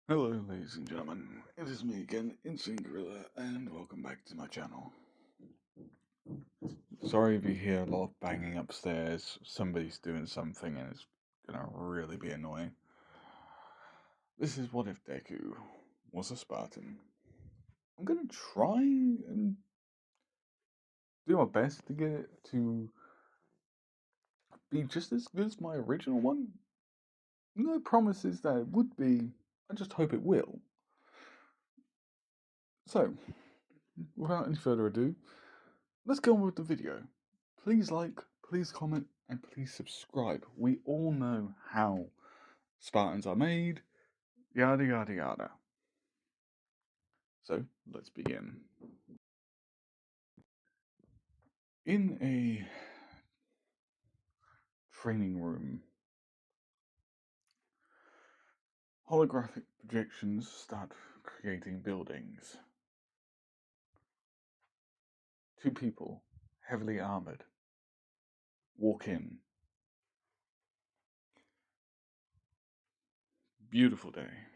Hello, ladies and gentlemen. It is me again, Insane Gorilla, and welcome back to my channel. Sorry if you hear a lot of banging upstairs. Somebody's doing something and it's gonna really be annoying. This is What If Deku was a Spartan. I'm gonna try and do my best to get it to be just as good as my original one. No promises that it would be, I just hope it will. So, without any further ado, let's go on with the video. Please like, please comment, and please subscribe. We all know how Spartans are made, yada yada yada. So, let's begin. In a training room, holographic projections start creating buildings. Two people, heavily armored, walk in. Beautiful day.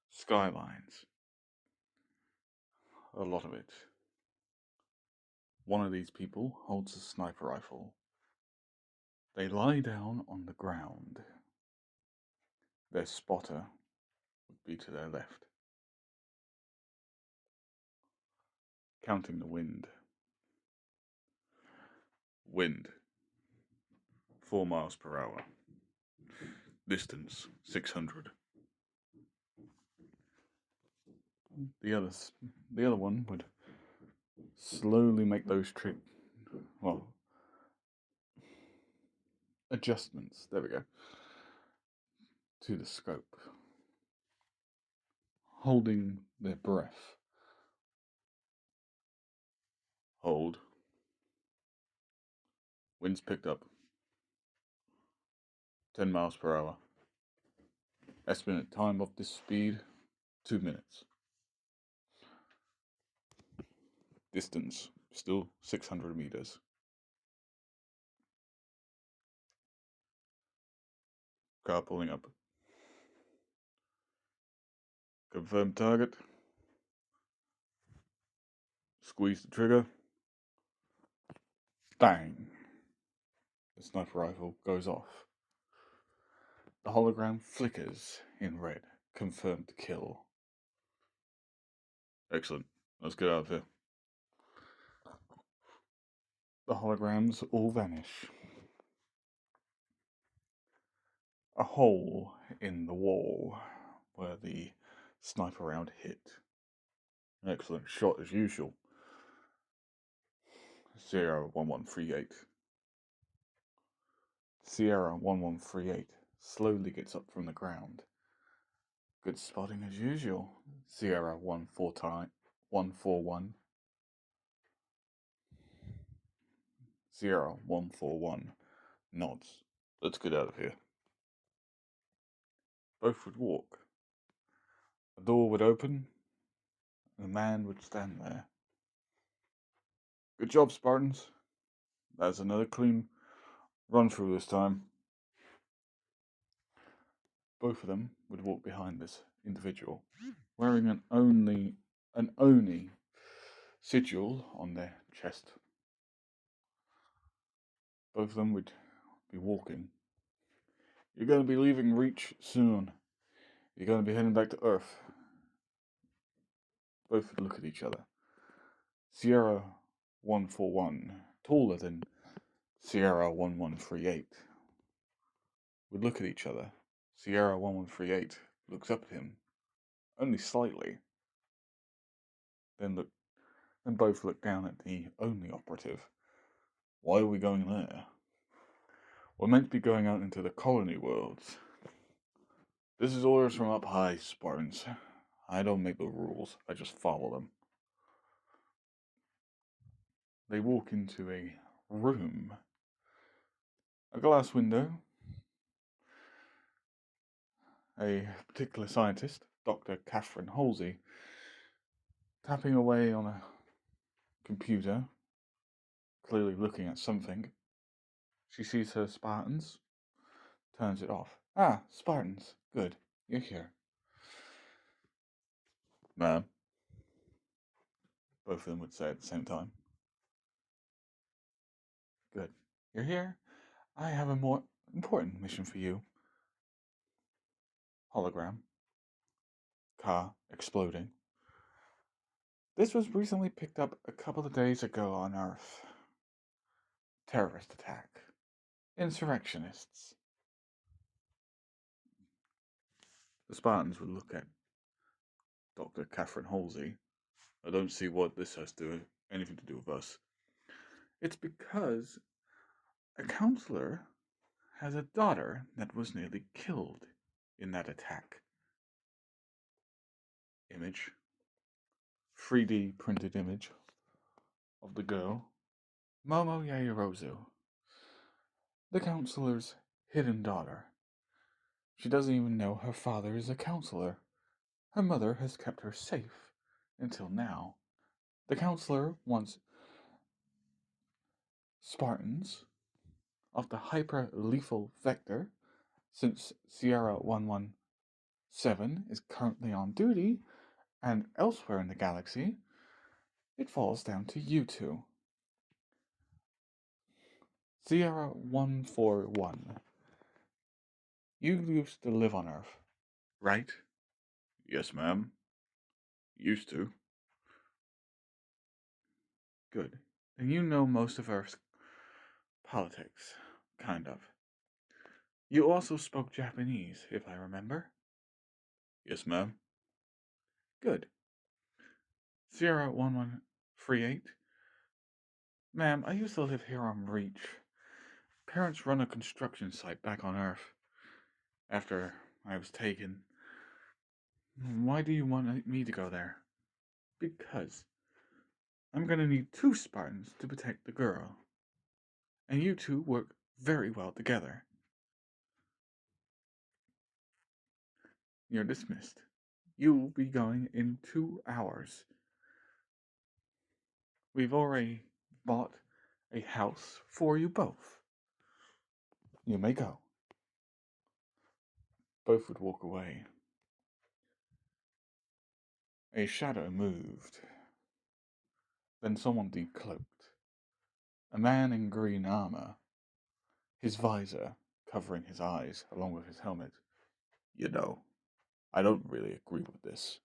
Skylines. A lot of it. One of these people holds a sniper rifle. They lie down on the ground. Their spotter would be to their left. Counting the wind. Wind, 4 miles per hour. Distance, 600. The other one would slowly make those adjustments, there we go, to the scope. Holding their breath. Hold. Wind's picked up. 10 miles per hour. Estimate time of this speed, 2 minutes. Distance, still 600 meters. Car pulling up. Confirm target. Squeeze the trigger. Bang! The sniper rifle goes off. The hologram flickers in red. Confirmed kill. Excellent. Let's get out of here. The holograms all vanish. A hole in the wall where the sniper round hit. Excellent shot as usual. Sierra 1138. Sierra 1138 slowly gets up from the ground. Good spotting as usual. Sierra 141. Sierra 141 nods. Let's get out of here. Both would walk. A door would open, and a man would stand there. Good job, Spartans. That's another clean run through this time. Both of them would walk behind this individual, wearing an Oni sigil on their chest. Both of them would be walking. You're going to be leaving Reach soon. You're going to be heading back to Earth. Both would look at each other. Sierra 141, taller than Sierra 1138, would look at each other. Sierra 1138 looks up at him, only slightly. Then both look down at the only operative. Why are we going there? We're meant to be going out into the colony worlds. This is orders from up high, Spartans. I don't make the rules, I just follow them. They walk into a room. A glass window. A particular scientist, Dr. Catherine Halsey, tapping away on a computer, clearly looking at something. She sees her Spartans, turns it off. Ah, Spartans, good, you're here. Ma'am, both of them would say at the same time. Good. You're here? I have a more important mission for you. Hologram. Car exploding. This was recently picked up a couple of days ago on Earth. Terrorist attack. Insurrectionists. The Spartans would look at Dr. Catherine Halsey. I don't see what this has anything to do with us. It's because a counselor has a daughter that was nearly killed in that attack. Image. 3D printed image of the girl. Momo Yaoyorozu. The counselor's hidden daughter. She doesn't even know her father is a counselor. Her mother has kept her safe until now. The counselor wants Spartans of the hyper-lethal vector, since Sierra 117 is currently on duty, and elsewhere in the galaxy, it falls down to you two. Sierra 141. You used to live on Earth, right? Yes, ma'am. Used to. Good. And you know most of Earth's politics, kind of. You also spoke Japanese, if I remember. Yes, ma'am. Good. Sierra 1138. Ma'am, I used to live here on Reach. Parents run a construction site back on Earth. After I was taken. Why do you want me to go there? Because I'm gonna need 2 Spartans to protect the girl. And you two work very well together. You're dismissed. You'll be going in 2 hours. We've already bought a house for you both. You may go. Both would walk away. A shadow moved. Then someone decloaked. A man in green armor, his visor covering his eyes along with his helmet. You know, I don't really agree with this.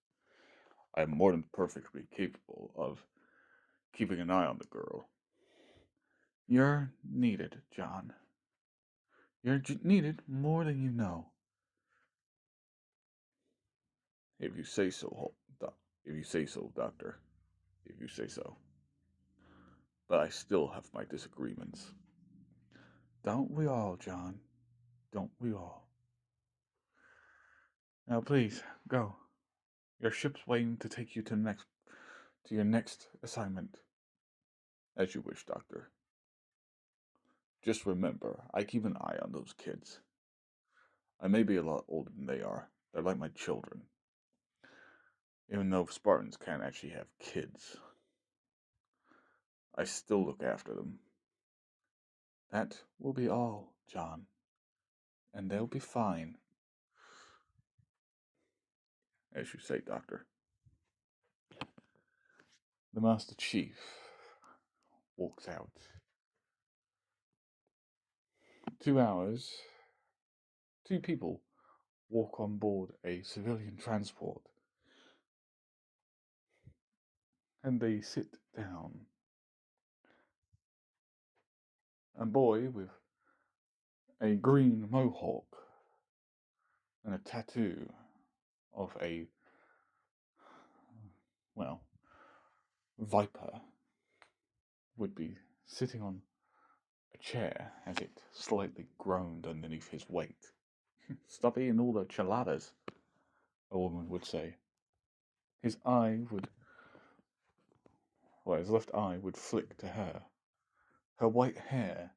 I am more than perfectly capable of keeping an eye on the girl. You're needed, John. You're needed more than you know. If you say so, Doctor. If you say so. But I still have my disagreements. Don't we all, John? Don't we all? Now please, go. Your ship's waiting to take you to your next assignment. As you wish, Doctor. Just remember, I keep an eye on those kids. I may be a lot older than they are. They're like my children. Even though Spartans can't actually have kids, I still look after them. That will be all, John. And they'll be fine. As you say, Doctor. The Master Chief walks out. 2 hours. 2 people walk on board a civilian transport. And they sit down. A boy with a green mohawk and a tattoo of a, well, viper would be sitting on a chair as it slightly groaned underneath his weight. Stop eating all the chiladas, a woman would say. His left eye would flick to her. Her white hair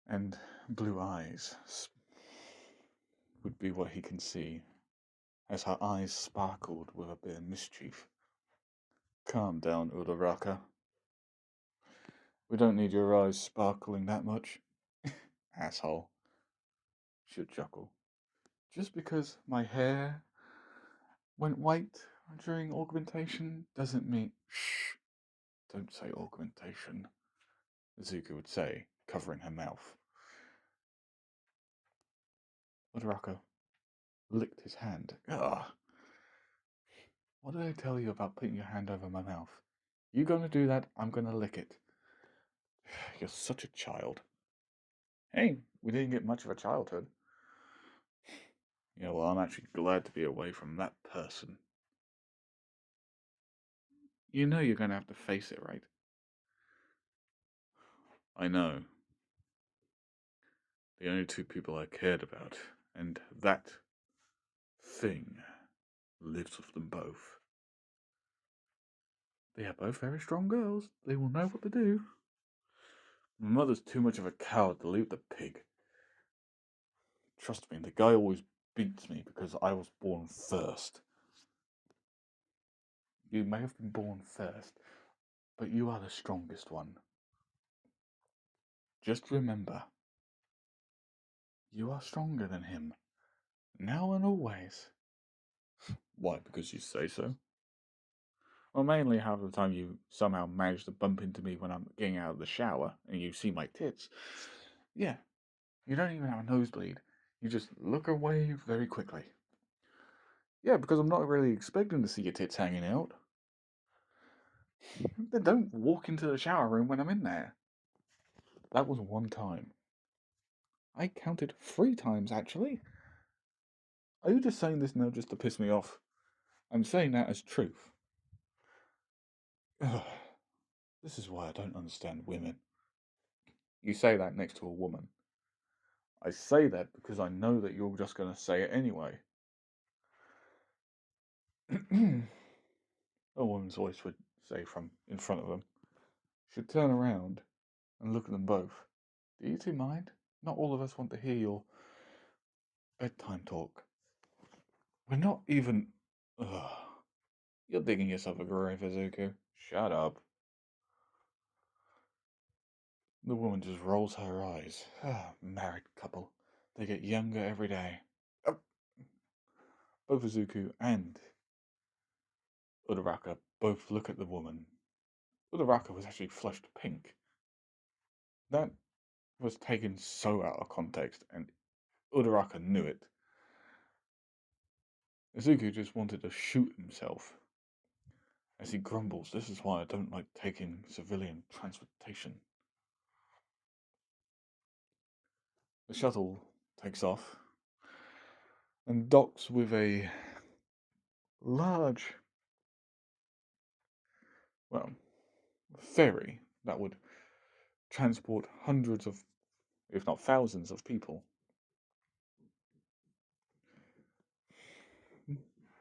and blue eyes would be what he can see, as her eyes sparkled with a bit of mischief. Calm down, Uraraka. We don't need your eyes sparkling that much. Asshole. She'll chuckle. Just because my hair went white during augmentation doesn't mean... Shh, don't say augmentation, Zuko would say, covering her mouth. Uraraka licked his hand. Ugh. What did I tell you about putting your hand over my mouth? You gonna do that, I'm gonna lick it. You're such a child. Hey, we didn't get much of a childhood. Yeah, well, I'm actually glad to be away from that person. You know you're gonna have to face it, right? I know. The only two people I cared about, and that thing lives with them both. They are both very strong girls. They will know what to do. My mother's too much of a coward to leave the pig. Trust me, the guy always beats me because I was born first. You may have been born first, but you are the strongest one. Just remember, you are stronger than him, now and always. Why, because you say so? Well, mainly half the time you somehow manage to bump into me when I'm getting out of the shower and you see my tits. Yeah, you don't even have a nosebleed. You just look away very quickly. Yeah, because I'm not really expecting to see your tits hanging out. They don't walk into the shower room when I'm in there. That was one time. I counted 3 times, actually. Are you just saying this now just to piss me off? I'm saying that as truth. Ugh, this is why I don't understand women. You say that next to a woman. I say that because I know that you're just going to say it anyway. A woman's voice would say from in front of them. She'd turn around and look at them both. Do you two mind? Not all of us want to hear your bedtime talk. We're not even... Ugh. You're digging yourself a grave, Izuku. Shut up. The woman just rolls her eyes. Married couple. They get younger every day. Both Izuku and Uraraka both look at the woman. Uraraka was actually flushed pink. That was taken so out of context, and Uraraka knew it. Izuku just wanted to shoot himself. As he grumbles, this is why I don't like taking civilian transportation. The shuttle takes off and docks with a large, well, ferry that would transport hundreds of, if not thousands of people.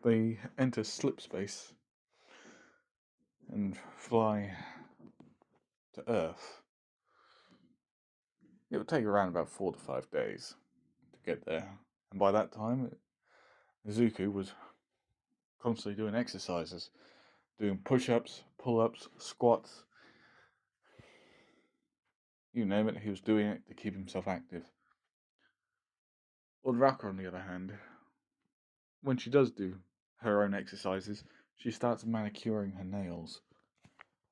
They enter slip space and fly to Earth. It would take around about 4 to 5 days to get there. And by that time, Izuku was constantly doing exercises, doing push-ups, pull-ups, squats. You name it, he was doing it to keep himself active. Uraraka, on the other hand, when she does do her own exercises, she starts manicuring her nails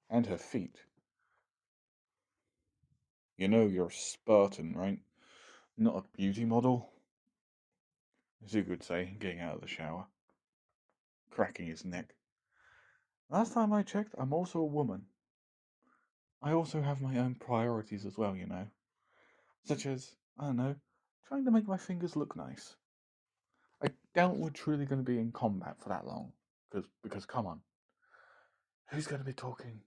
and her feet. You know you're a Spartan, right? Not a beauty model, Zuko would say, getting out of the shower, cracking his neck. Last time I checked, I'm also a woman. I also have my own priorities as well, you know. Such as, I don't know, trying to make my fingers look nice. I doubt we're truly going to be in combat for that long. Because come on, who's going to be talking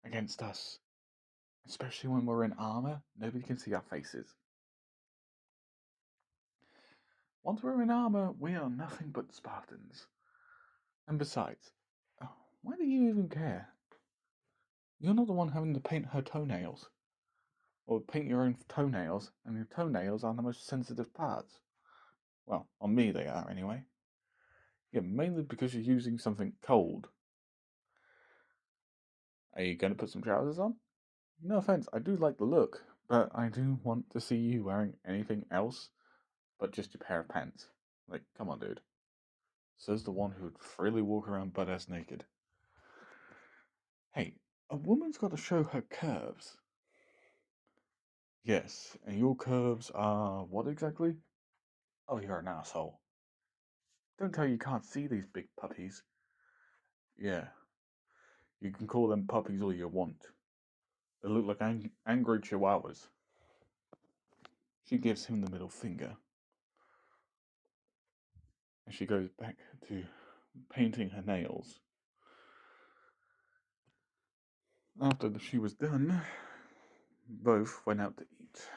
against us? Especially when we're in armor, nobody can see our faces. Once we're in armor, we are nothing but Spartans. And besides, why do you even care? You're not the one having to paint her toenails. Or paint your own toenails, and your toenails are the most sensitive parts. Well, on me they are anyway. Yeah, mainly because you're using something cold. Are you going to put some trousers on? No offense, I do like the look, but I do want to see you wearing anything else but just your pair of pants. Like, come on, dude. says the one who'd freely walk around butt-ass naked. Hey, a woman's got to show her curves. Yes, and your curves are what exactly? Oh, you're an asshole. Don't tell you can't see these big puppies. Yeah, you can call them puppies all you want. They look like angry chihuahuas. She gives him the middle finger, and she goes back to painting her nails. After she was done, both went out to eat,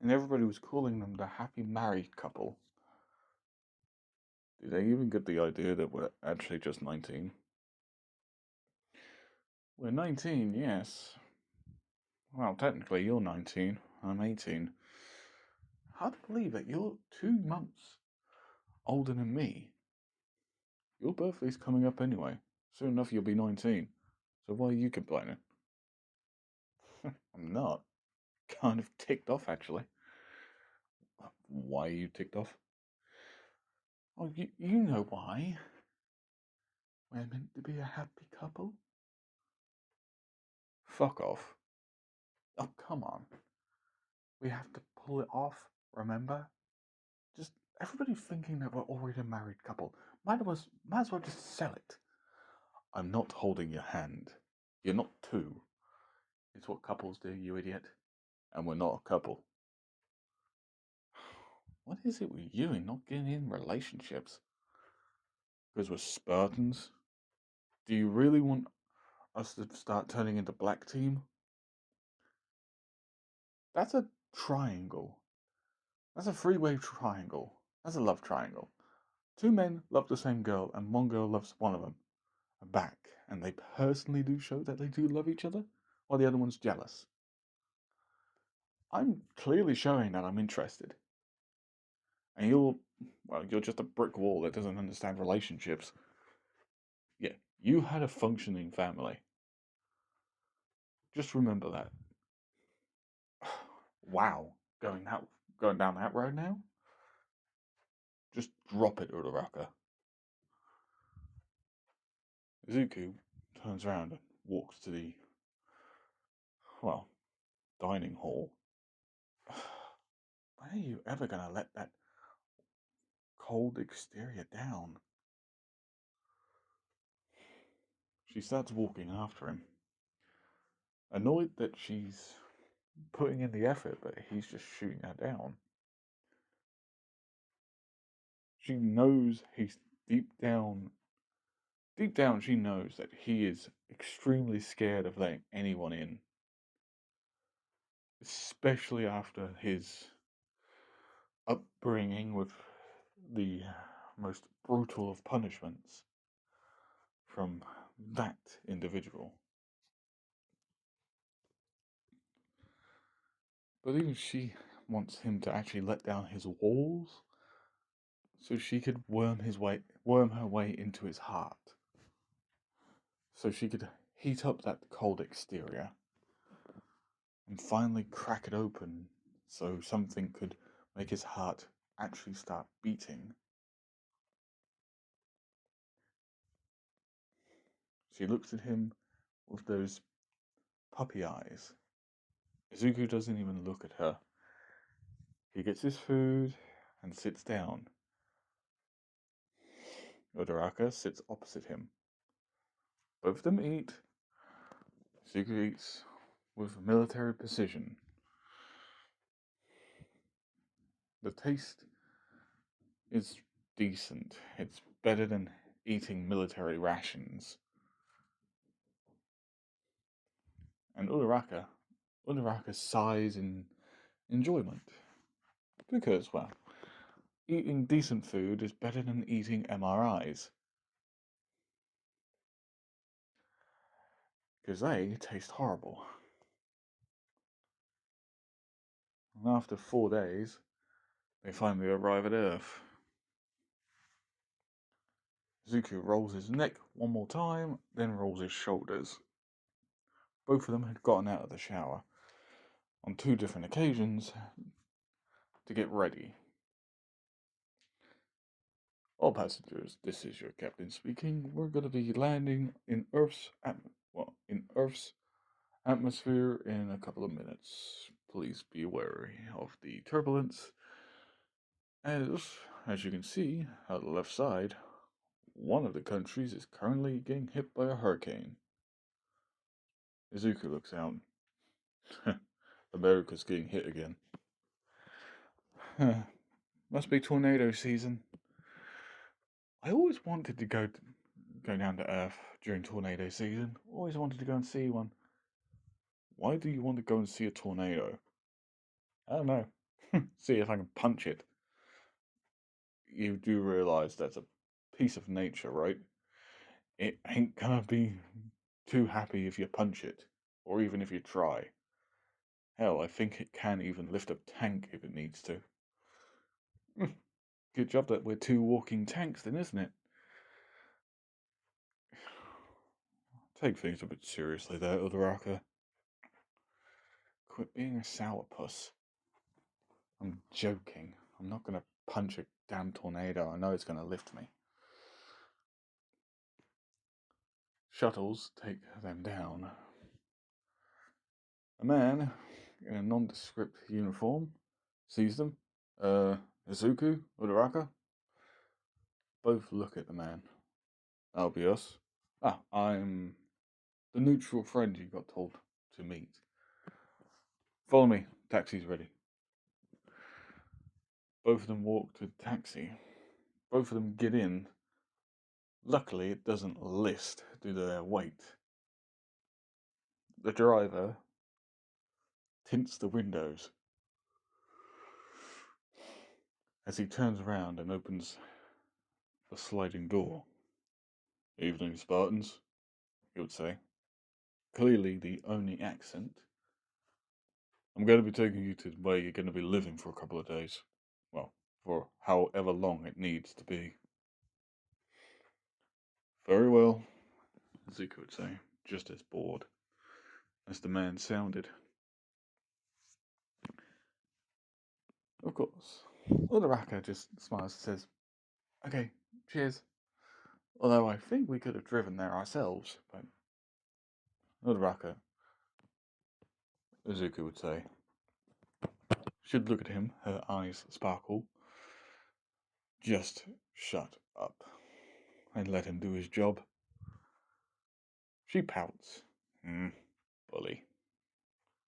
and everybody was calling them the happy married couple. Did they even get the idea that we're actually just 19? We're 19, yes. Well, technically you're 19, I'm 18. Hard to believe it, you're 2 months older than me. Your birthday's coming up anyway. Soon enough you'll be 19. So why are you complaining? I'm not. Kind of ticked off, actually. Why are you ticked off? Oh, you know why. We're meant to be a happy couple. Fuck off. Oh, come on. We have to pull it off, remember? Just everybody thinking that we're already a married couple. Might as well just sell it. I'm not holding your hand. You're not two. It's what couples do, you idiot. And we're not a couple. What is it with you and not getting in relationships? Because we're Spartans? Do you really want us to start turning into black team? That's a triangle. That's a three-way triangle. That's a love triangle. Two men love the same girl, and one girl loves one of them back, and they personally do show that they do love each other, while the other one's jealous. I'm clearly showing that I'm interested. And you're just a brick wall that doesn't understand relationships. Yeah, you had a functioning family. Just remember that. Wow, going down that road now? Just drop it, Uraraka. Izuku turns around and walks to the, well, dining hall. When are you ever gonna let that cold exterior down? She starts walking after him, annoyed that she's putting in the effort, but he's just shooting her down. She knows he's deep down, she knows that he is extremely scared of letting anyone in, especially after his upbringing with the most brutal of punishments from that individual. But even she wants him to actually let down his walls so she could worm her way into his heart. So she could heat up that cold exterior and finally crack it open so something could make his heart actually start beating. She looks at him with those puppy eyes. Izuku doesn't even look at her. He gets his food and sits down. Uraraka sits opposite him. Both of them eat. Izuku eats with military precision. The taste is decent. It's better than eating military rations. And Uraraka sighs in enjoyment. Because, well, eating decent food is better than eating MRIs. Because they taste horrible. And after 4 days, they finally arrive at Earth. Zuko rolls his neck one more time, then rolls his shoulders. Both of them had gotten out of the shower on 2 different occasions to get ready. All passengers, this is your captain speaking. We're going to be landing in Earth's atmosphere in a couple of minutes. Please be wary of the turbulence. As you can see on the left side, one of the countries is currently getting hit by a hurricane. Izuku looks out. America's getting hit again. Must be tornado season. I always wanted to go down to Earth during tornado season. Always wanted to go and see one. Why do you want to go and see a tornado? I don't know. See if I can punch it. You do realize that's a piece of nature, right? It ain't gonna be too happy if you punch it, or even if you try. Hell, I think it can even lift a tank if it needs to. Good job that we're two walking tanks then, isn't it? Take things a bit seriously there, Uraraka. Quit being a sourpuss. I'm joking. I'm not gonna punch a damn tornado. I know it's gonna lift me. Shuttles take them down. A man in a nondescript uniform sees them. Izuku, Uraraka. Both look at the man. That'll be us. I'm the neutral friend you got told to meet. Follow me. Taxi's ready. Both of them walk to the taxi. Both of them get in. Luckily, it doesn't list due to their weight. The driver tints the windows as he turns around and opens the sliding door. Evening, Spartans, he would say. Clearly the only accent. I'm going to be taking you to where you're going to be living for a couple of days. Well, for however long it needs to be. Very well, Zuko would say, just as bored as the man sounded. Of course, Uraraka just smiles and says, okay, cheers. Although I think we could have driven there ourselves, but Uraraka, Izuku would say. She'd look at him, her eyes sparkle. Just shut up and let him do his job. She pouts. Bully.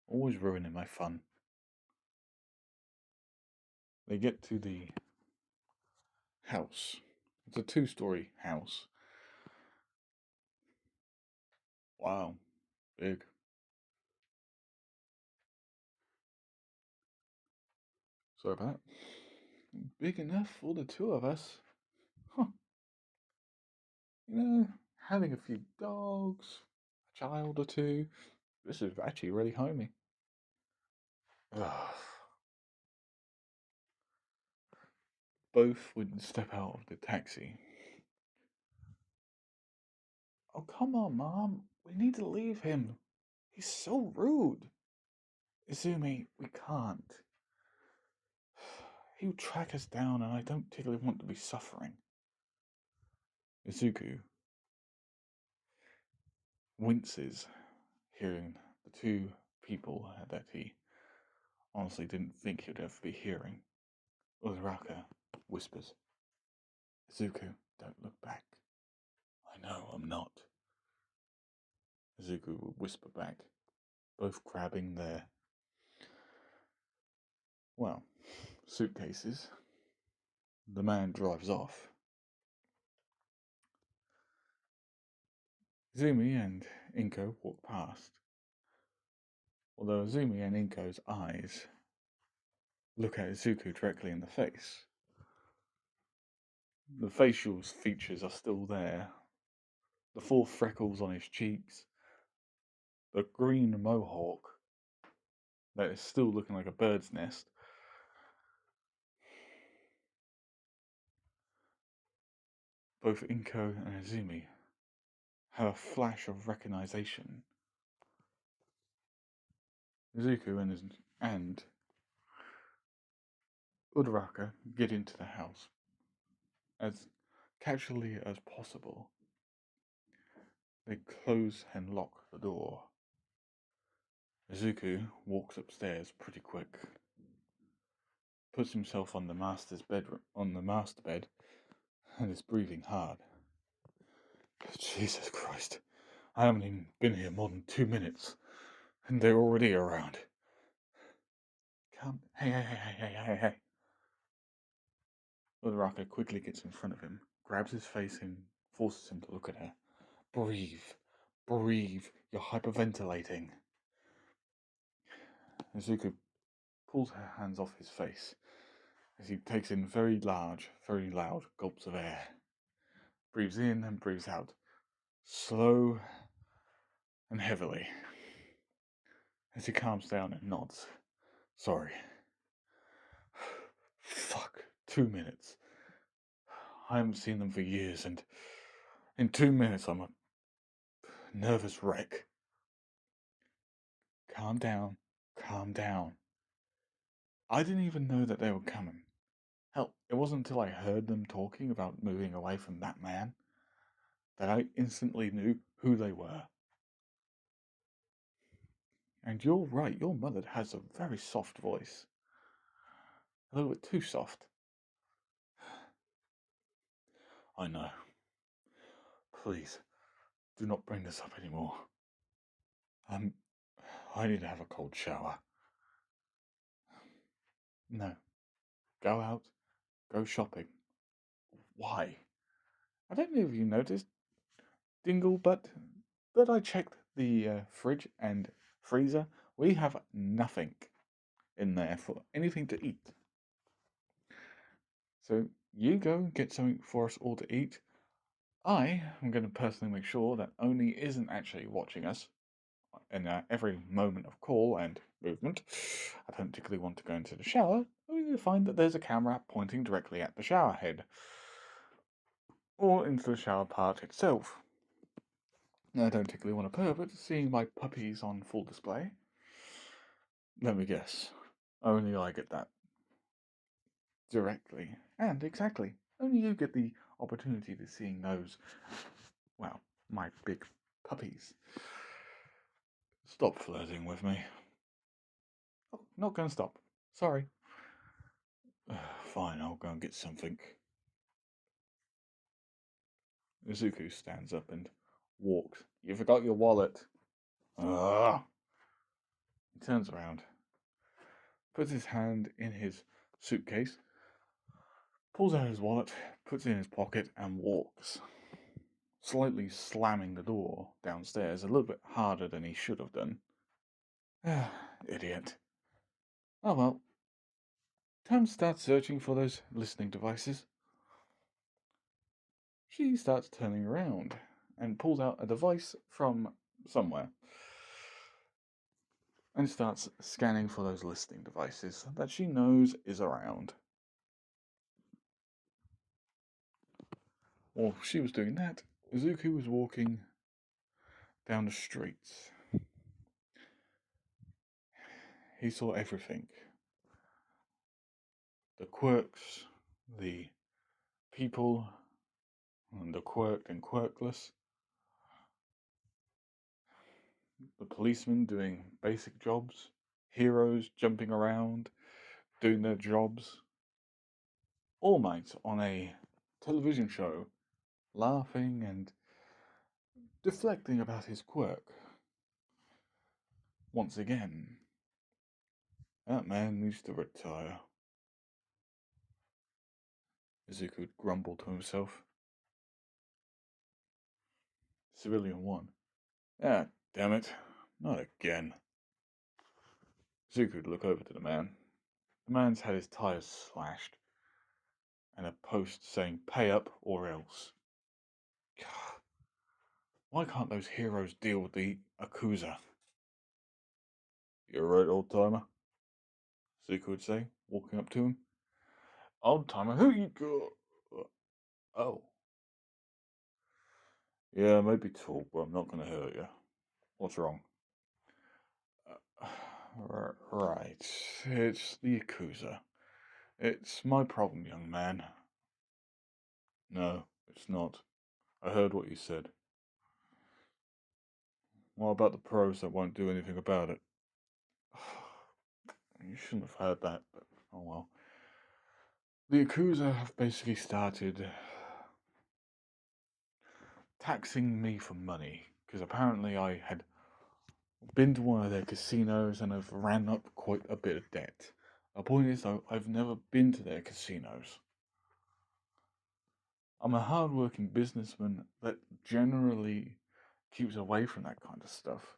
Always ruining my fun. They get to the house. It's a 2-story house. Wow. Big. Sorry about that. Big enough for the two of us. Huh. You know, having a few dogs, a child or two. This is actually really homey. Ugh. Both wouldn't step out of the taxi. Oh, come on, Mom. We need to leave him. He's so rude. Izumi, we can't. He'll track us down, and I don't particularly want to be suffering. Izuku winces, hearing the two people that he honestly didn't think he'd ever be hearing. Uraraka whispers, Izuku, don't look back. I know I'm not. Izuku will whisper back, both grabbing their, well, suitcases. The man drives off. Izumi and Inko walk past, although Izumi and Inko's eyes look at Izuku directly in the face. The facial features are still there. The 4 freckles on his cheeks. The green mohawk that is still looking like a bird's nest. Both Inko and Izumi have a flash of recognition. Izuku and Uraraka get into the house as casually as possible, they close and lock the door. Izuku walks upstairs pretty quick, puts himself on the master bed, and is breathing hard. Jesus Christ, I haven't even been here more than 2 minutes, and they're already around. Hey. Uraraka quickly gets in front of him, grabs his face and forces him to look at her. Breathe. You're hyperventilating. Izuku pulls her hands off his face as he takes in very large, very loud gulps of air. Breathes in and breathes out, slow and heavily. As he calms down and nods. Sorry. Fuck. 2 minutes. I haven't seen them for years, and in 2 minutes I'm a nervous wreck. Calm down. I didn't even know that they were coming. Hell, it wasn't until I heard them talking about moving away from that man that I instantly knew who they were. And you're right, your mother has a very soft voice. A little bit too soft. I know. Please, do not bring this up anymore. I need to have a cold shower. No. Go out. Go shopping. Why? I don't know if you noticed, Dingle, but I checked the fridge and freezer. We have nothing in there for anything to eat. So you go and get something for us all to eat. I am going to personally make sure that Oni isn't actually watching us in every moment of call and movement. I don't particularly want to go into the shower, only to find that there's a camera pointing directly at the shower head, or into the shower part itself. I don't particularly want a pervert seeing my puppies on full display. Let me guess, only I get that directly and exactly. Only you get the opportunity to seeing those, well, my big puppies. Stop flirting with me. Oh, not gonna stop. Sorry. Fine, I'll go and get something. Izuku stands up and walks. You forgot your wallet. Ugh. He turns around, puts his hand in his suitcase, pulls out his wallet, puts it in his pocket, and walks, slightly slamming the door downstairs a little bit harder than he should have done. Idiot. Oh well. Time to start searching for those listening devices. She starts turning around and pulls out a device from somewhere and starts scanning for those listening devices that she knows is around. While she was doing that, Izuku was walking down the streets. He saw everything. The quirks, the people, and the quirked and quirkless. The policemen doing basic jobs. Heroes jumping around, doing their jobs. All Might on a television show, laughing and deflecting about his quirk. Once again, that man needs to retire. Izuku grumbled to himself. Civilian 1. Ah, damn it. Not again. Izuku would look over to the man. The man's had his tires slashed, and a post saying, "Pay up or else." Why can't those heroes deal with the Akuza? You're right, old timer, Zuko would say, walking up to him. Old timer, who you got? Oh. Yeah, maybe talk, but I'm not going to hurt you. What's wrong? Right. It's the Yakuza. It's my problem, young man. No, It's not. I heard what you said. What about the pros that won't do anything about it? You shouldn't have heard that, but oh well. The Yakuza have basically started taxing me for money, because apparently I had been to one of their casinos and I've ran up quite a bit of debt. The point is, though, I've never been to their casinos. I'm a hard-working businessman that generally keeps away from that kind of stuff.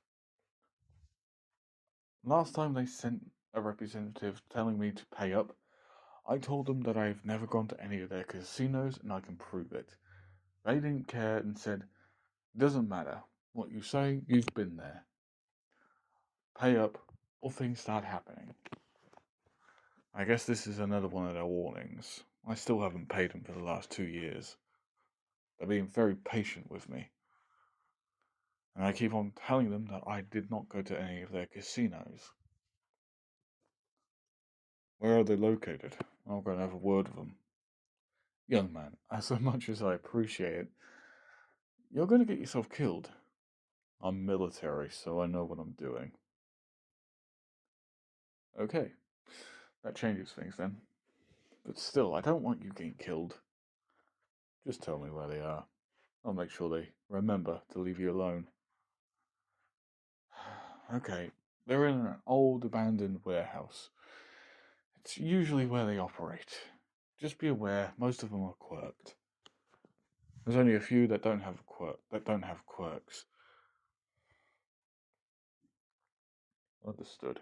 Last time they sent a representative telling me to pay up, I told them that I've never gone to any of their casinos and I can prove it. They didn't care and said, doesn't matter. What you say, you've been there. Pay up or things start happening. I guess this is another one of their warnings. I still haven't paid them for the last 2 years. They're being very patient with me. And I keep on telling them that I did not go to any of their casinos. Where are they located? I'll go and have a word with them. Young man, as much as I appreciate it, you're going to get yourself killed. I'm military, so I know what I'm doing. Okay, that changes things then. But still, I don't want you getting killed. Just tell me where they are. I'll make sure they remember to leave you alone. Okay, they're in an old abandoned warehouse. It's usually where they operate. Just be aware, most of them are quirked. There's only a few that don't have quirks. Understood.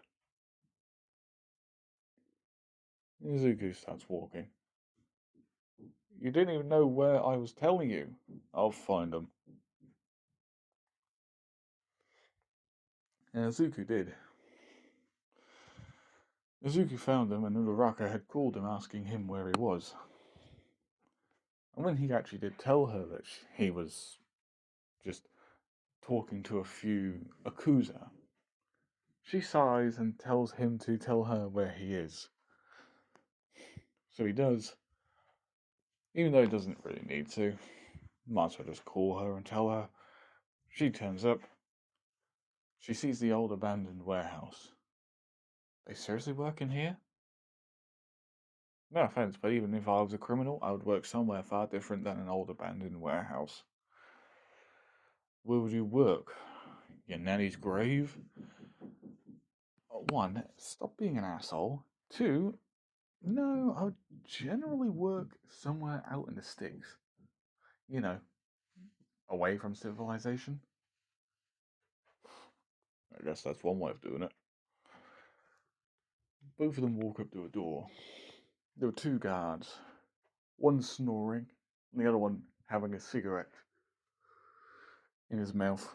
Izuku starts walking. You didn't even know where I was telling you. I'll find them. And Izuku did. Izuku found them, and Uraraka had called him asking him where he was. And when he actually did tell her that he was just talking to a few Akuza, she sighs and tells him to tell her where he is. So he does, even though he doesn't really need to. Might as well just call her and tell her. She turns up. She sees the old abandoned warehouse. They seriously work in here? No offense, but even if I was a criminal, I would work somewhere far different than an old abandoned warehouse. Where would you work? Your nanny's grave? One, stop being an asshole. Two, no, I would generally work somewhere out in the sticks. You know, away from civilization. I guess that's one way of doing it. Both of them walk up to a door. There were two guards, one snoring, and the other one having a cigarette in his mouth.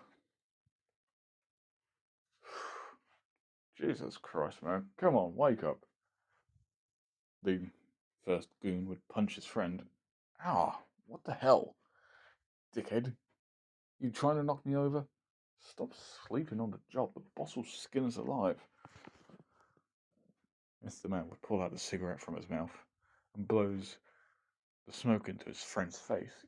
Jesus Christ, man. Come on, wake up. The first goon would punch his friend. Ah, what the hell? Dickhead. You trying to knock me over? Stop sleeping on the job. The boss will skin us alive. Mr. Man would pull out the cigarette from his mouth and blows the smoke into his friend's face.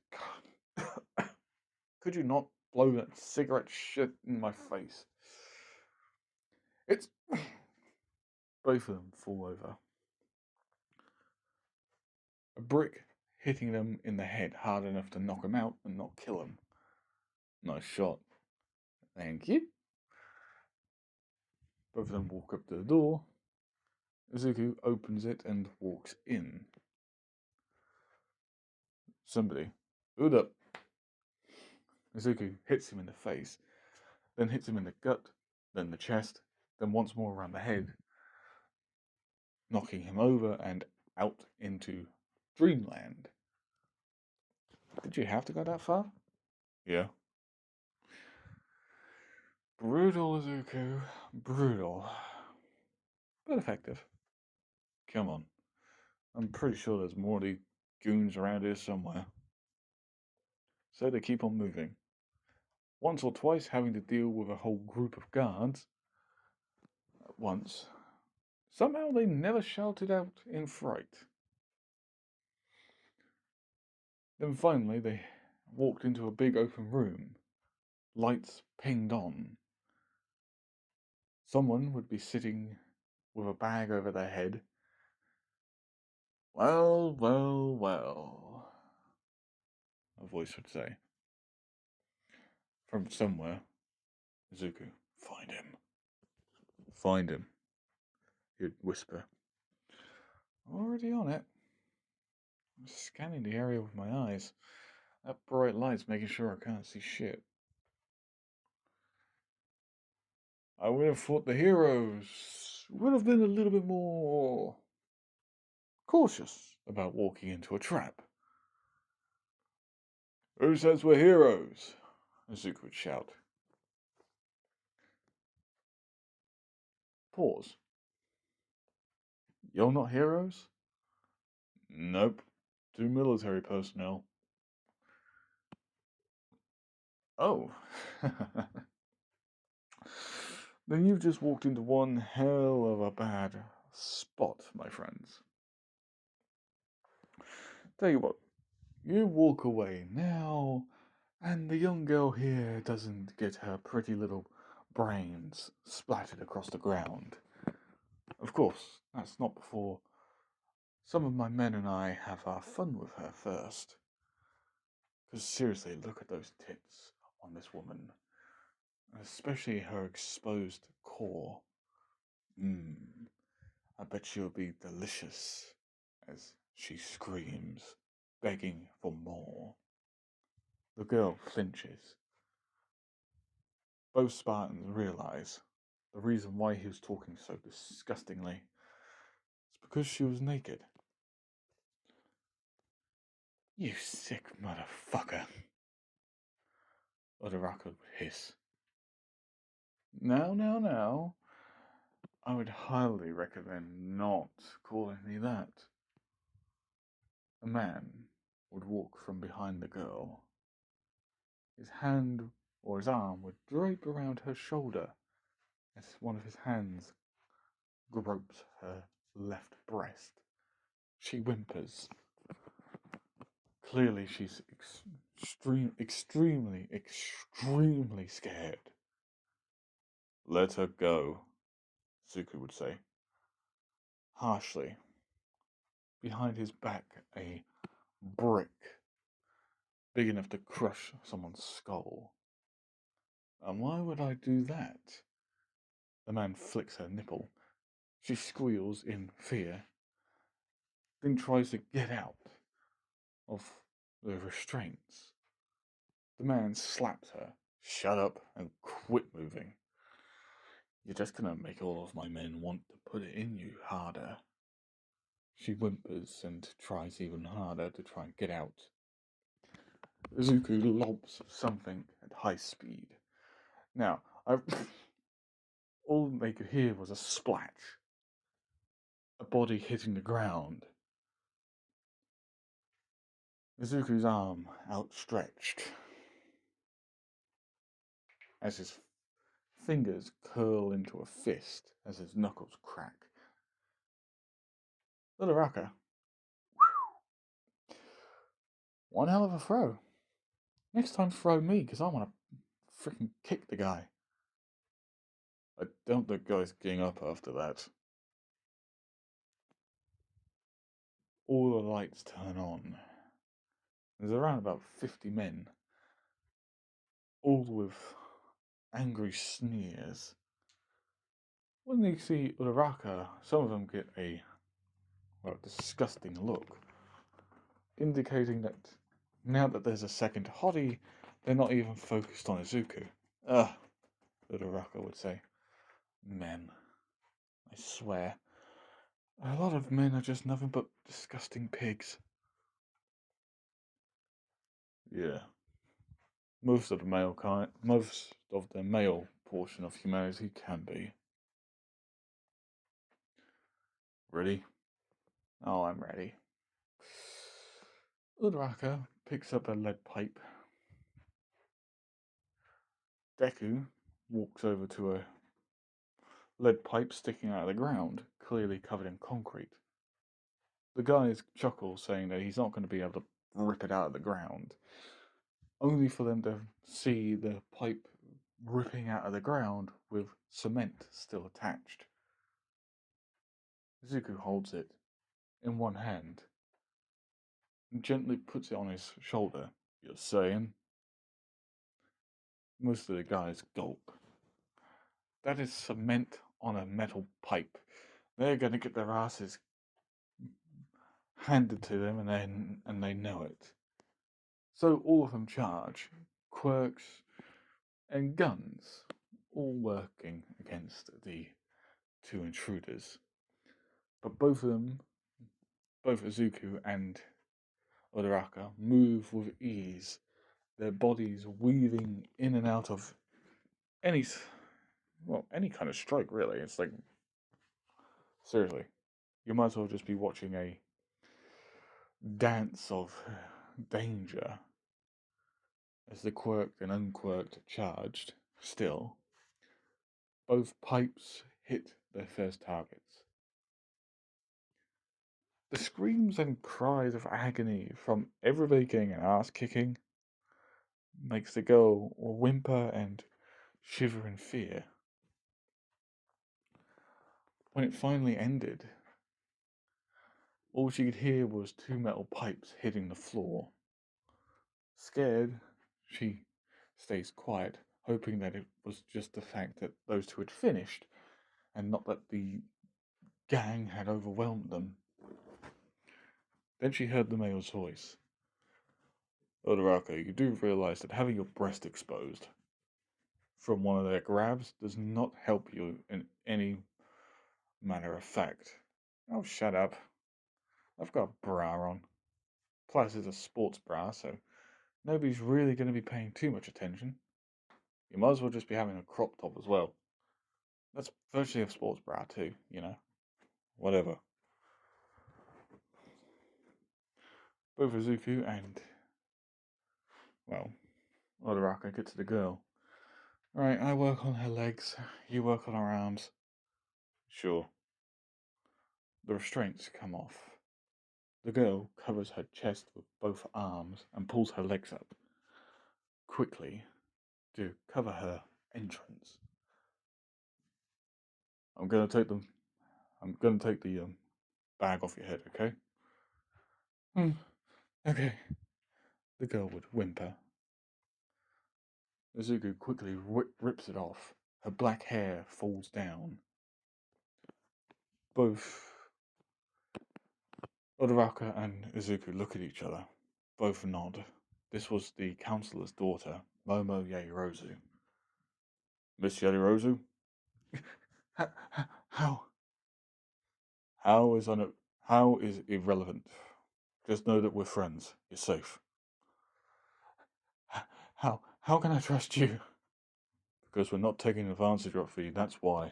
Could you not blow that cigarette shit in my face? It's... Both of them fall over. A brick hitting them in the head hard enough to knock them out and not kill them. Nice shot. Thank you. Both of them walk up to the door. Izuku opens it and walks in. Somebody. Hood up. Izuku hits him in the face, then hits him in the gut, then the chest, then once more around the head, knocking him over and out into dreamland. Did you have to go that far? Yeah. Brutal, Izuku. Brutal. But effective. Come on. I'm pretty sure there's more of these goons around here somewhere. So they keep on moving. Once or twice having to deal with a whole group of guards at once. Somehow they never shouted out in fright. Then finally they walked into a big open room. Lights pinged on. Someone would be sitting with a bag over their head. Well, well, well, a voice would say. From somewhere, Izuku, find him. Find him, he'd whisper. Already on it. I'm scanning the area with my eyes. That bright light's making sure I can't see shit. I would have thought the heroes would have been a little bit more cautious about walking into a trap. Who says we're heroes? Izuku would shout. Pause. You're not heroes? Nope. 2 military personnel. Oh. Then you've just walked into one hell of a bad spot, my friends. Tell you what, you walk away now, and the young girl here doesn't get her pretty little brains splattered across the ground. Of course, that's not before some of my men and I have our fun with her first. Because seriously, look at those tits on this woman. Especially her exposed core. I bet she'll be delicious as she screams, begging for more. The girl flinches. Both Spartans realize the reason why he was talking so disgustingly is because she was naked. You sick motherfucker, Uraraka would hiss. Now, I would highly recommend not calling me that. A man would walk from behind the girl. His hand or his arm would drape around her shoulder as one of his hands gropes her left breast. She whimpers. Clearly she's extremely scared. Let her go, Zuko would say. Harshly. Behind his back, a brick big enough to crush someone's skull. And why would I do that? The man flicks her nipple. She squeals in fear, then tries to get out of the restraints. The man slaps her. Shut up and quit moving. You're just gonna make all of my men want to put it in you harder. She whimpers and tries even harder to try and get out. Izuku lobs something at high speed. Now, all they could hear was a splash. A body hitting the ground. Izuku's arm outstretched as his fingers curl into a fist as his knuckles crack. Uraraka. One hell of a throw. Next time throw me, because I want to freaking kick the guy. I don't think guys getting up after that. All the lights turn on. There's around about 50 men, all with angry sneers. When they see Uraraka, some of them get a disgusting look, indicating that now that there's a second hottie, they're not even focused on Izuku. Ugh, Uraraka would say. Men. I swear. A lot of men are just nothing but disgusting pigs. Yeah. Most of the male portion of humanity can be. Ready? Oh, I'm ready. Uraraka picks up a lead pipe. Deku walks over to a lead pipe sticking out of the ground, clearly covered in concrete. The guys chuckle, saying that he's not going to be able to rip it out of the ground, only for them to see the pipe ripping out of the ground with cement still attached. Zuko holds it in one hand and gently puts it on his shoulder. You're saying? Most of the guys gulp. That is cement on a metal pipe. They're going to get their asses handed to them, and they know it. So all of them charge, quirks and guns, all working against the two intruders. But both of them, both Izuku and Uraraka, move with ease, their bodies weaving in and out of any, any kind of strike, really. It's like, seriously, you might as well just be watching a dance of danger as the quirked and unquirked charged. Still, both pipes hit their first targets. The screams and cries of agony from everybody getting an ass kicking makes the girl whimper and shiver in fear. When it finally ended, all she could hear was two metal pipes hitting the floor. Scared, she stays quiet, hoping that it was just the fact that those two had finished and not that the gang had overwhelmed them. Then she heard the male's voice. Odoraka, you do realize that having your breast exposed from one of their grabs does not help you in any manner of fact. Oh, shut up. I've got a bra on. Plus, it's a sports bra, so nobody's really going to be paying too much attention. You might as well just be having a crop top as well. That's virtually a sports bra too, you know. Whatever. Both Izuku and, well, Odoraka get to the girl. Right, I work on her legs, you work on her arms. Sure. The restraints come off. The girl covers her chest with both arms and pulls her legs up quickly to cover her entrance. I'm gonna take the bag off your head, okay? Okay. The girl would whimper. Izuku quickly rips it off. Her black hair falls down. Both Odoraka and Izuku look at each other. Both nod. This was the counselor's daughter, Momo Yaoyorozu. Miss Yaoyorozu? How? How is how is irrelevant? Just know that we're friends. You're safe. How can I trust you? Because we're not taking advantage of you, that's why.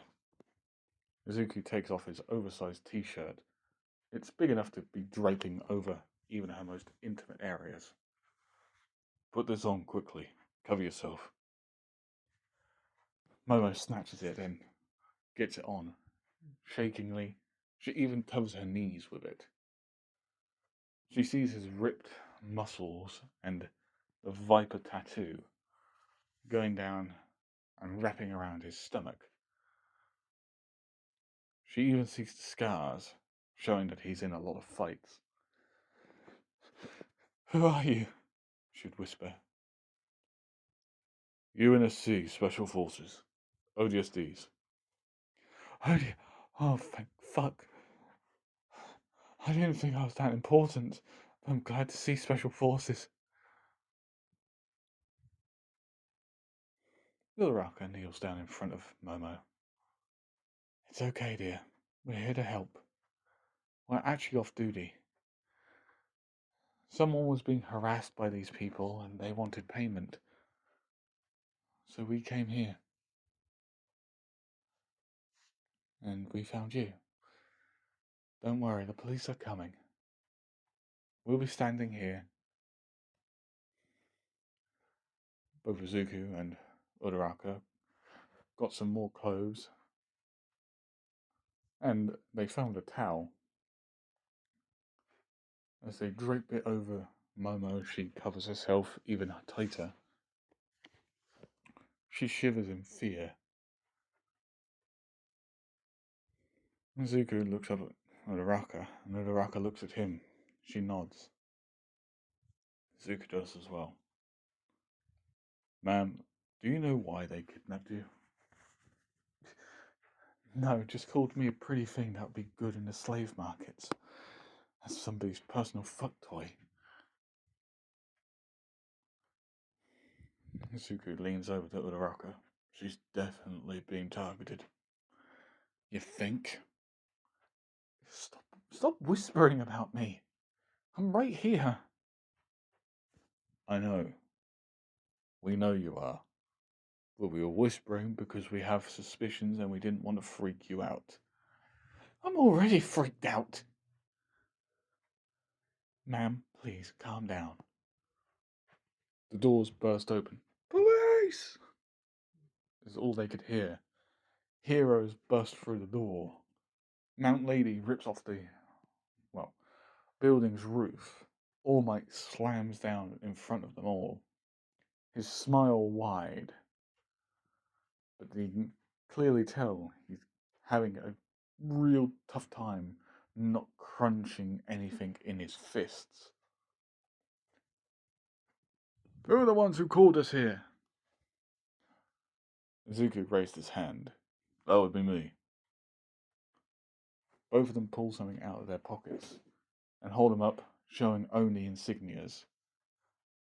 Izuku takes off his oversized t-shirt. It's big enough to be draping over even her most intimate areas. Put this on quickly. Cover yourself. Momo snatches it and gets it on. Shakingly, she even covers her knees with it. She sees his ripped muscles and the viper tattoo going down and wrapping around his stomach. She even sees the scars, showing that he's in a lot of fights. Who are you? She'd whisper. UNSC Special Forces. ODSDs. Oh, thank fuck. I didn't think I was that important. I'm glad to see Special Forces. Uraraka kneels down in front of Momo. It's okay, dear. We're here to help. We're actually off duty. Someone was being harassed by these people and they wanted payment. So we came here. And we found you. Don't worry, the police are coming. We'll be standing here. Both Izuku and Uraraka got some more clothes. And they found a towel. As they draped it over Momo, she covers herself even tighter. She shivers in fear. Zuko looks up at Uraraka, and Uraraka looks at him. She nods. Zuko does as well. Ma'am, do you know why they kidnapped you? No, just called me a pretty thing that would be good in the slave markets. As somebody's personal fuck toy. Zuko leans over to Uraraka. She's definitely being targeted. You think? Stop whispering about me. I'm right here. I know. We know you are. But we were whispering because we have suspicions and we didn't want to freak you out. I'm already freaked out. Ma'am, please calm down. The doors burst open. Police! Is all they could hear. Heroes burst through the door. Mount Lady rips off the, building's roof. All Might slams down in front of them all. His smile wide. But you can clearly tell he's having a real tough time not crunching anything in his fists. Who are the ones who called us here? Zuko raised his hand. That would be me. Both of them pull something out of their pockets and hold them up, showing Oni insignias,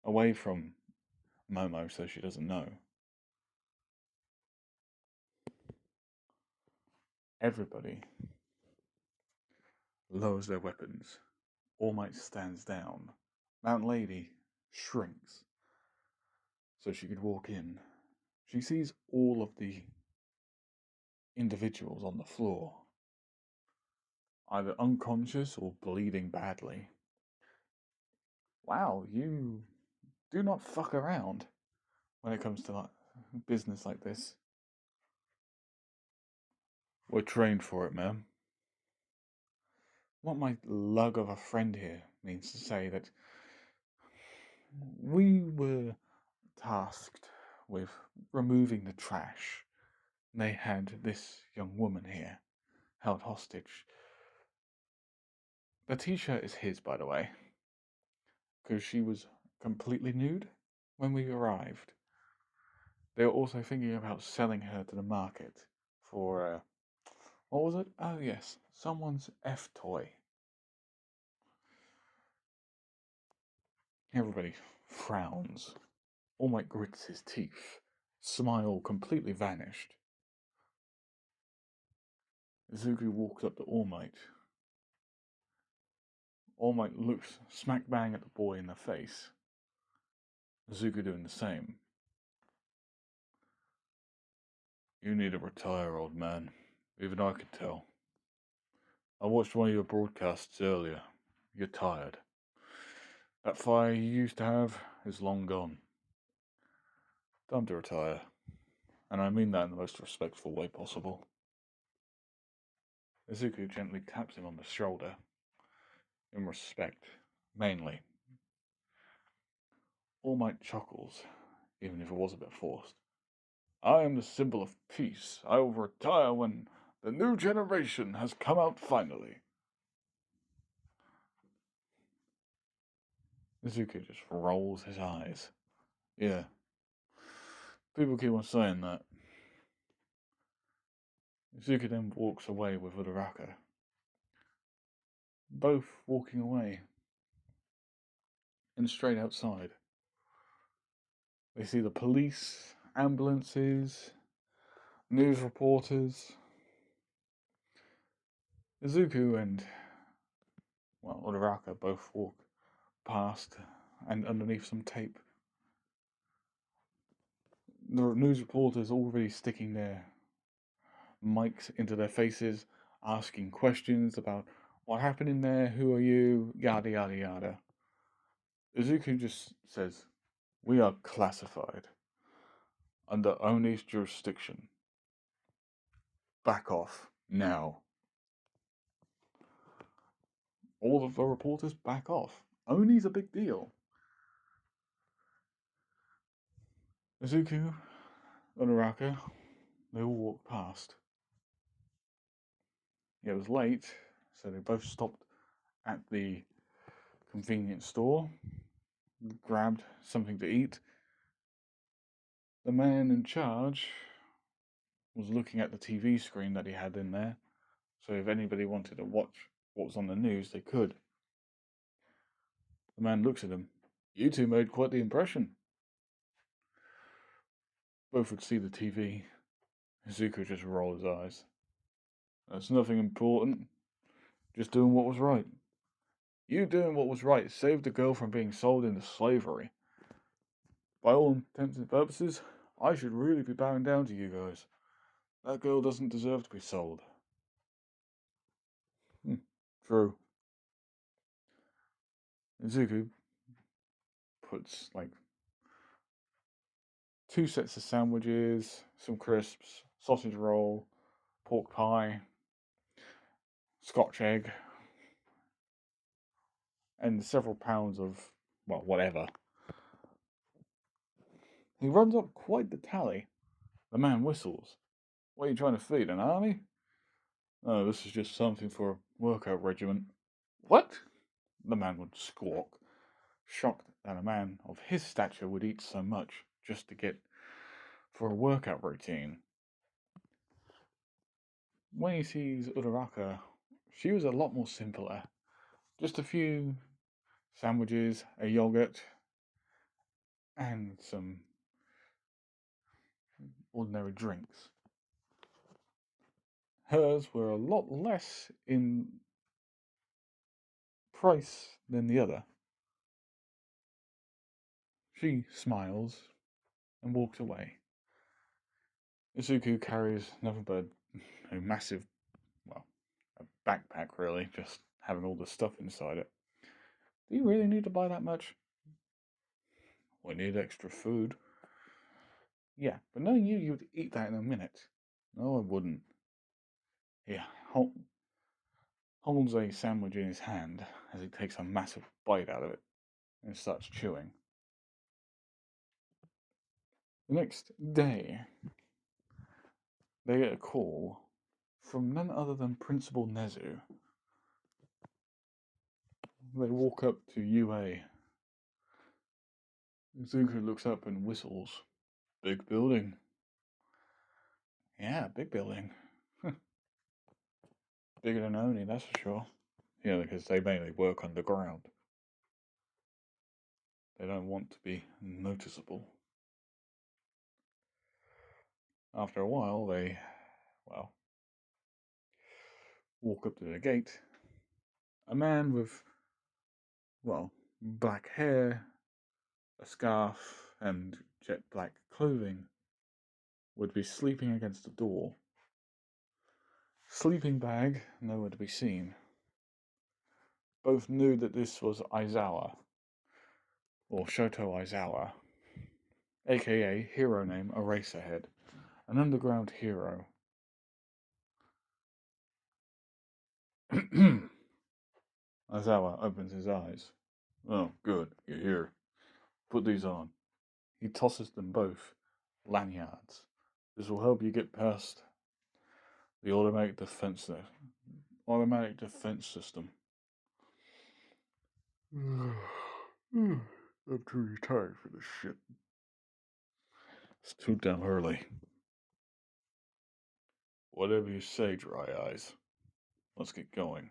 away from Momo so she doesn't know. Everybody lowers their weapons. All Might stands down. Mount Lady shrinks so she could walk in. She sees all of the individuals on the floor, either unconscious or bleeding badly. Wow, you do not fuck around when it comes to business like this. We're trained for it, ma'am. What my lug of a friend here means to say that we were tasked with removing the trash. They had this young woman here held hostage. The t-shirt is his, by the way, because she was completely nude when we arrived. They were also thinking about selling her to the market for, what was it? Oh yes, someone's F-toy. Everybody frowns. All Might grits his teeth. Smile completely vanished. Zuko walks up to All Might. All Might looks smack bang at the boy in the face. Zuko doing the same. You need to retire, old man. Even I could tell. I watched one of your broadcasts earlier. You're tired. That fire you used to have is long gone. Time to retire. And I mean that in the most respectful way possible. Izuku gently taps him on the shoulder. In respect, mainly. All Might chuckles, even if it was a bit forced. I am the symbol of peace. I will retire when the new generation has come out finally. Izuku just rolls his eyes. Yeah. People keep on saying that. Izuku then walks away with Uraraka. Both walking away. And straight outside. They see the police, ambulances, news reporters. Izuku and, Uraraka both walk past and underneath some tape. The news reporters already sticking their mics into their faces, asking questions about what happened in there, who are you, yada yada yada. Izuku just says, we are classified under Oni's jurisdiction. Back off now. All of the reporters back off. Oni's a big deal. Izuku and Araka, they all walked past. It was late, so they both stopped at the convenience store, grabbed something to eat. The man in charge was looking at the TV screen that he had in there, so if anybody wanted to watch what was on the news, they could. The man looks at him. You two made quite the impression. Both would see the TV. Izuku just rolled his eyes. That's nothing important. Just doing what was right. You doing what was right saved the girl from being sold into slavery. By all intents and purposes, I should really be bowing down to you guys. That girl doesn't deserve to be sold. True. Izuku puts like 2 sets of sandwiches, some crisps, sausage roll, pork pie, scotch egg, and several pounds of, well, whatever. He runs up quite the tally. The man whistles. What are you trying to feed, an army? Oh, this is just something for a workout regiment. What? The man would squawk, shocked that a man of his stature would eat so much just to get for a workout routine. When he sees Uraraka, she was a lot more simpler. Just a few sandwiches, a yogurt, and some ordinary drinks. Hers were a lot less in price than the other. She smiles and walks away. Izuku carries nothing but a massive, well, a backpack really, just having all the stuff inside it. Do you really need to buy that much? We need extra food. Yeah, but knowing you, you'd eat that in a minute. No, I wouldn't. He holds a sandwich in his hand as he takes a massive bite out of it and starts chewing. The next day, they get a call from none other than Principal Nezu. They walk up to UA. Zuko looks up and whistles. Big building. Yeah, big building. Bigger than Oni, that's for sure. Yeah, because they mainly work underground. They don't want to be noticeable. After a while, they, well, walk up to the gate. A man with, well, black hair, a scarf, and jet black clothing would be sleeping against the door. Sleeping bag, nowhere to be seen. Both knew that this was Aizawa, or Shoto Aizawa, aka hero name Eraserhead, an underground hero. Aizawa opens his eyes. Oh, good, you're here. Put these on. He tosses them both lanyards. This will help you get past the automatic defense system. I'm too tired for this shit. It's too damn early. Whatever you say, Dry Eyes. Let's get going.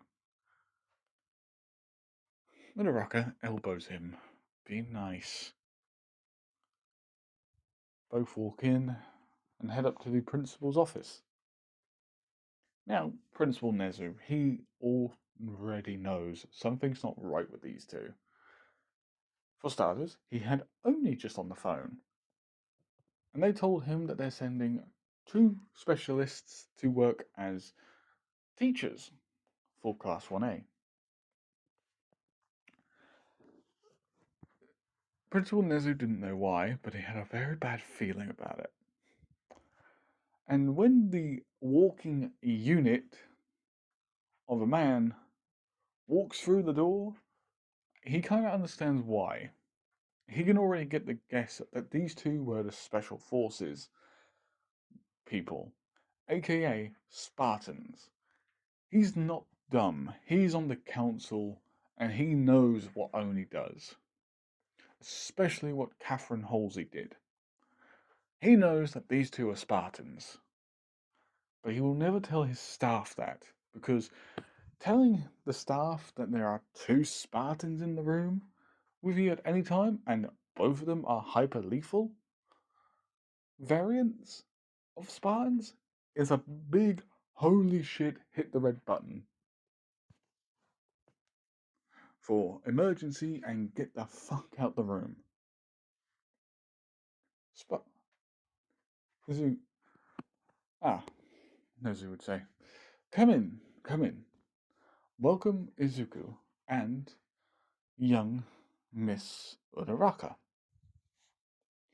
Uraraka elbows him. Be nice. Both walk in and head up to the principal's office. Now, Principal Nezu, he already knows something's not right with these two. For starters, he had Oni just on the phone, and they told him that they're sending 2 specialists to work as teachers for Class 1A. Principal Nezu didn't know why, but he had a very bad feeling about it. And when the walking unit of a man walks through the door, he kind of understands why. He can already get the guess that these two were the Special Forces people, aka Spartans. He's not dumb. He's on the council and he knows what Oni does, especially what Catherine Halsey did. He knows that these two are Spartans, but he will never tell his staff that because telling the staff that there are two Spartans in the room with you at any time and both of them are hyper lethal variants of Spartans is a big holy shit hit the red button for emergency and get the fuck out the room. Sp- Nezu, Nezu would say, come in, come in. Welcome Izuku and young Miss Uraraka.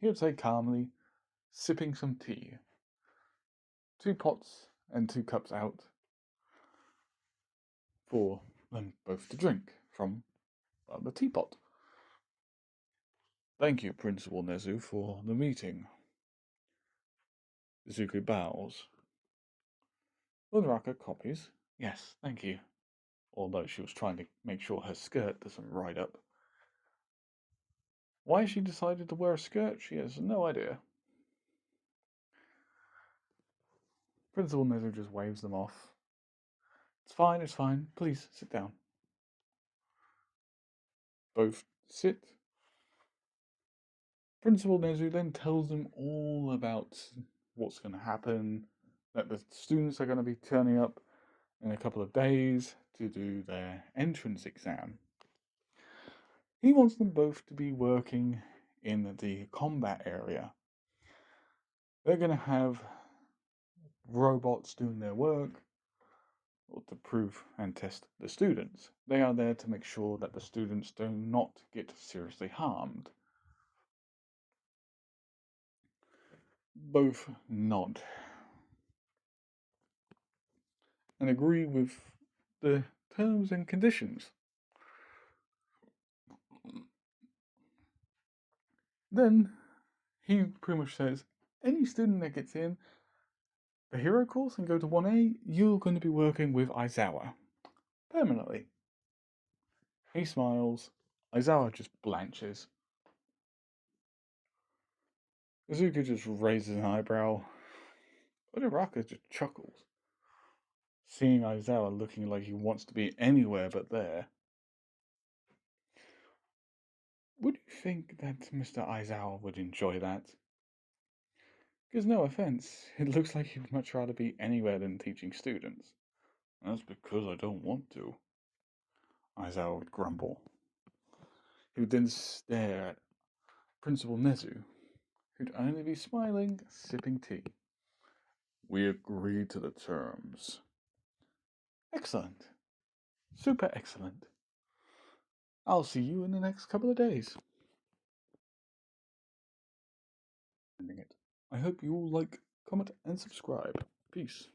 He would say calmly, sipping some tea. 2 pots and 2 cups out for them both to drink from the teapot. Thank you, Principal Nezu, for the meeting. Izuku bows. Uraraka copies. Yes, thank you. Although she was trying to make sure her skirt doesn't ride up. Why she decided to wear a skirt, she has no idea. Principal Nezu just waves them off. It's fine. Please, sit down. Both sit. Principal Nezu then tells them all about what's going to happen, that the students are going to be turning up in a couple of days to do their entrance exam. He wants them both to be working in the combat area. They're going to have robots doing their work or to prove and test the students. They are there to make sure that the students do not get seriously harmed. Both nod and agree with the terms and conditions. Then he pretty much says, any student that gets in the hero course and go to 1A, you're going to be working with Aizawa permanently. He smiles. Aizawa just blanches. Izuku just raises an eyebrow. Uraraka just chuckles, seeing Aizawa looking like he wants to be anywhere but there. Would you think that Mr. Aizawa would enjoy that? Because no offense, it looks like he'd much rather be anywhere than teaching students. That's because I don't want to, Aizawa would grumble. He would then stare at Principal Nezu, who'd only be smiling, sipping tea. We agreed to the terms. Excellent. Super excellent. I'll see you in the next couple of days. I hope you all like, comment, and subscribe. Peace.